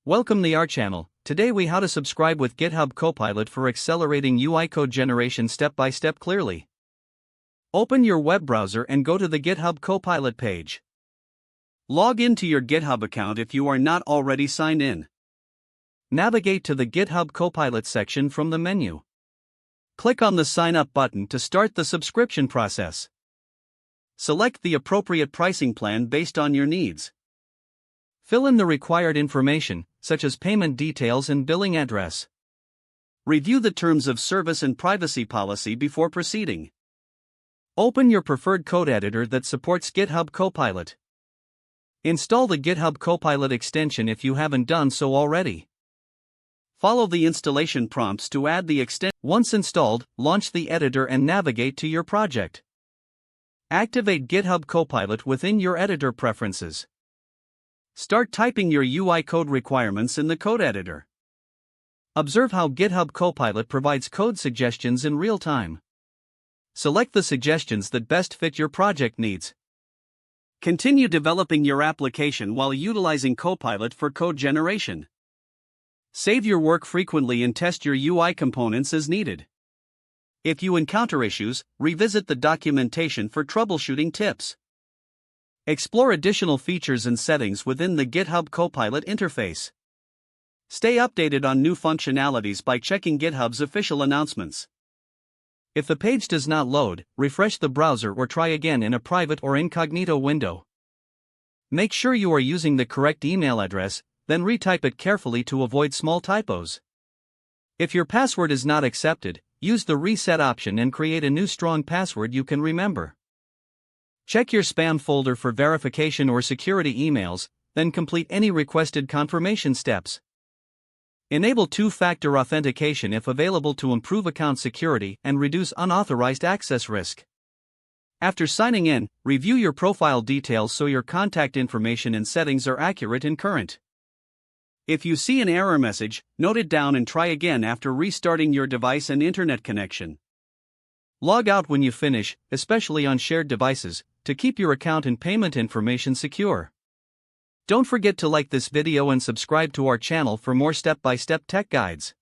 Welcome to our channel. Today we how to subscribe with GitHub Copilot for accelerating UI code generation step by step clearly. Open your web browser and go to the GitHub Copilot page. Log into your GitHub account if you are not already signed in. Navigate to the GitHub Copilot section from the menu. Click on the Sign Up button to start the subscription process. Select the appropriate pricing plan based on your needs. Fill in the required information, such as payment details and billing address. Review the terms of service and privacy policy before proceeding. Open your preferred code editor that supports GitHub Copilot. Install the GitHub Copilot extension if you haven't done so already. Follow the installation prompts to add the extension. Once installed, launch the editor and navigate to your project. Activate GitHub Copilot within your editor preferences. Start typing your UI code requirements in the code editor. Observe how GitHub Copilot provides code suggestions in real time. Select the suggestions that best fit your project needs. Continue developing your application while utilizing Copilot for code generation. Save your work frequently and test your UI components as needed. If you encounter issues, revisit the documentation for troubleshooting tips. Explore additional features and settings within the GitHub Copilot interface. Stay updated on new functionalities by checking GitHub's official announcements. If the page does not load, refresh the browser or try again in a private or incognito window. Make sure you are using the correct email address, then retype it carefully to avoid small typos. If your password is not accepted, use the reset option and create a new strong password you can remember. Check your spam folder for verification or security emails, then complete any requested confirmation steps. Enable two-factor authentication if available to improve account security and reduce unauthorized access risk. After signing in, review your profile details so your contact information and settings are accurate and current. If you see an error message, note it down and try again after restarting your device and internet connection. Log out when you finish, especially on shared devices, to keep your account and payment information secure. Don't forget to like this video and subscribe to our channel for more step-by-step tech guides.